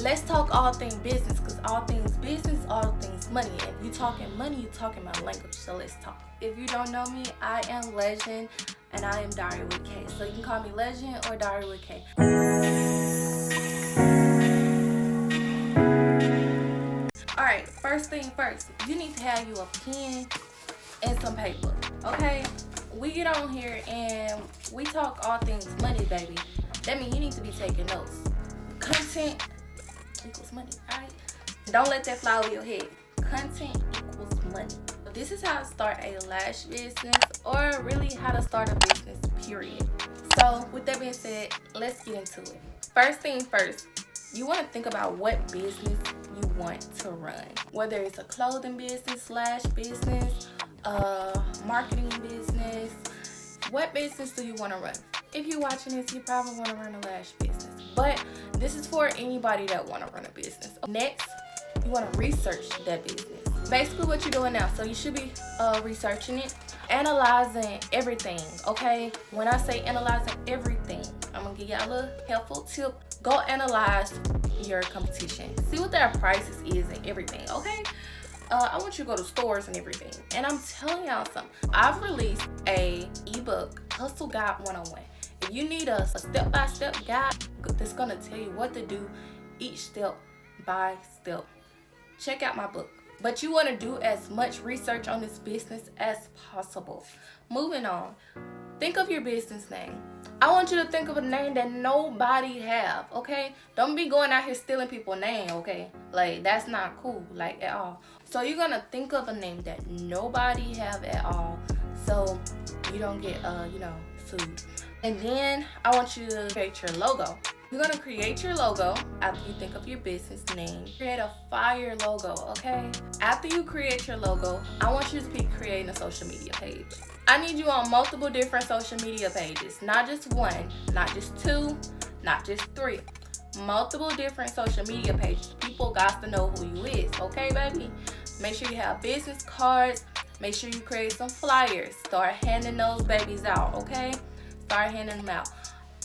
let's talk all things business, because all things business, all things money. If you talking money, you talking my language, so let's talk. If you don't know me, I am Legend, and I am Diary with K. So you can call me Legend or Diary with K. Alright, first thing first, you need to have you a pen and some paper, okay? We get on here and we talk all things money, baby. That means you need to be taking notes. Content equals money, alright? Don't let that fly over your head. Content equals money. This is how to start a lash business, or really how to start a business, period. So with that being said, let's get into it. First thing first, you want to think about what business you want to run. Whether it's a clothing business, lash business, marketing business, what business do you want to run? If you're watching this, you probably want to run a lash business, but this is for anybody that want to run a business. Next, you want to research that business. Basically what you're doing now, so you should be researching it, analyzing everything, okay? When I say analyzing everything, I'm gonna give y'all a little helpful tip. Go analyze your competition, see what their prices is and everything, okay? I want you to go to stores and everything, and I'm telling y'all something. I've released a ebook, Hustle Guide 101. If you need a step-by-step guide that's gonna tell you what to do each step by step, check out my book. But you want to do as much research on this business as possible. Moving on, think of your business name. I want you to think of a name that nobody have, okay? Don't be going out here stealing people's name, okay? Like, that's not cool, like, at all. So you're gonna think of a name that nobody have at all, so you don't get sued. And then I want you to create your logo. You're gonna create your logo after you think of your business name. Create a fire logo, okay? After you create your logo, I want you to be creating a social media page. I need you on multiple different social media pages, not just one, not just two, not just three. Multiple different social media pages. People got to know who you is, okay, baby? Make sure you have business cards. Make sure you create some flyers. Start handing those babies out, okay? Start handing them out.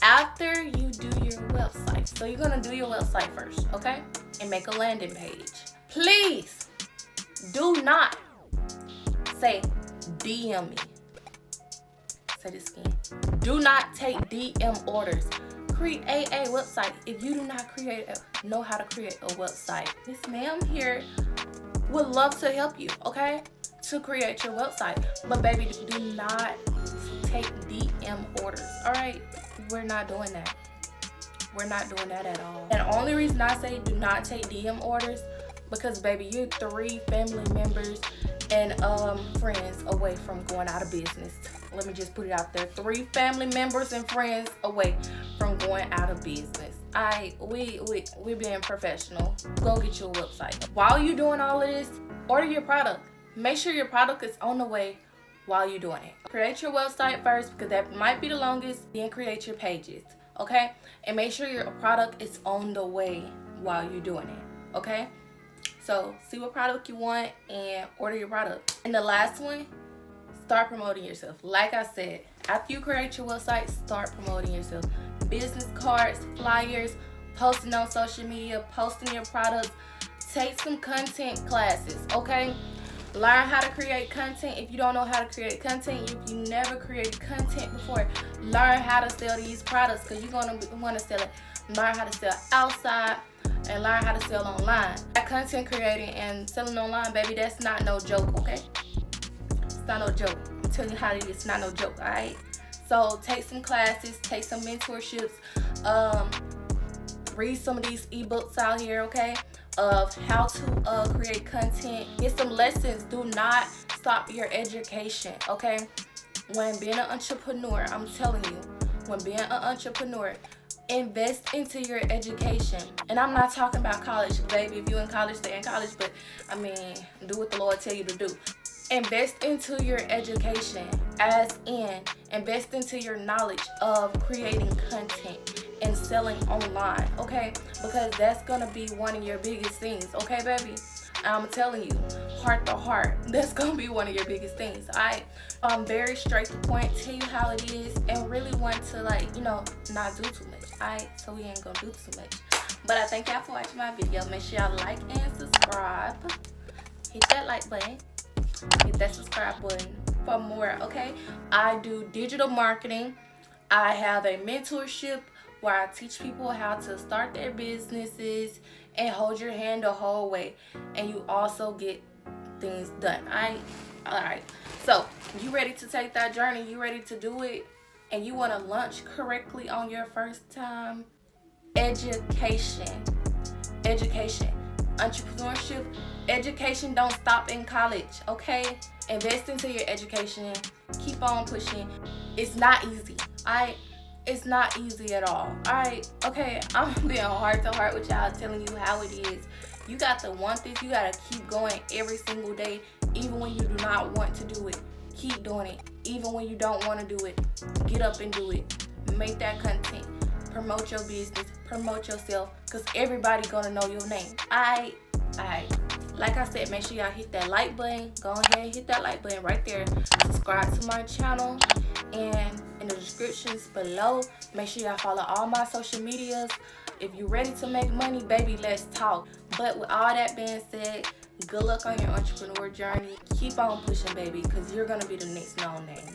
After you do your website, so you're gonna do your website first, okay? And make a landing page. Please do not say DM me. Say this again. Do not take DM orders. Create a website. If you do not know how to create a website, Miss Ma'am here would love to help you, okay? To create your website. But baby, do not take DM orders, all right? We're not doing that. We're not doing that at all. And the only reason I say do not take DM orders, because baby, you're 3 family members and friends away from going out of business. Let me just put it out there. 3 family members and friends away from going out of business. We're being professional. Go get your website. While you're doing all of this, order your product. Make sure your product is on the way while you're doing it. Create your website first, because that might be the longest. Then create your pages, okay? And make sure your product is on the way while you're doing it, okay? So see what product you want and order your product. And the last one, start promoting yourself. Like I said, after you create your website, start promoting yourself. Business cards, flyers, posting on social media, posting your products. Take some content classes, okay? Learn how to create content. If you don't know how to create content, if you never created content before, learn how to sell these products, because you're going to want to sell it. Learn how to sell outside and learn how to sell online. That content creating and selling online, baby, that's not no joke, okay? It's not no joke. I'm telling you how it is. It's not no joke, all right? So take some classes, take some mentorships, read some of these ebooks out here, okay? Of how to create content. Get some lessons. Do not stop your education, okay? When being an entrepreneur, I'm telling you, when being an entrepreneur, invest into your education. And I'm not talking about college, baby. If you're in college, stay in college, but I mean, do what the Lord tell you to do. Invest into your education, as in invest into your knowledge of creating content and selling online, okay? Because that's gonna be one of your biggest things, okay, baby? I'm telling you, heart to heart, that's gonna be one of your biggest things. I'm very straight to the point, tell you how it is, and really want to, like, not do too much. So we ain't gonna do too much. But I thank y'all for watching my video. Make sure y'all like and subscribe. Hit that like button. Hit that subscribe button for more, okay? I do digital marketing. I have a mentorship where I teach people how to start their businesses and hold your hand the whole way. And you also get things done. Alright. So, you ready to take that journey? You ready to do it? And you want to launch correctly on your first time? Education. Entrepreneurship. Education don't stop in college, okay? Invest into your education. Keep on pushing. It's not easy. It's not easy at all. Alright, okay, I'm being heart to heart with y'all, telling you how it is. You got to want this. You got to keep going every single day, even when you do not want to do it. Keep doing it, even when you don't want to do it. Get up and do it. Make that content. Promote your business. Promote yourself, because everybody gonna know your name. Alright. Like I said, make sure y'all hit that like button. Go ahead and hit that like button right there. Subscribe to my channel. And in the descriptions below, make sure y'all follow all my social medias. If you're ready to make money, baby, let's talk. But with all that being said, good luck on your entrepreneur journey. Keep on pushing, baby, because you're going to be the next known name.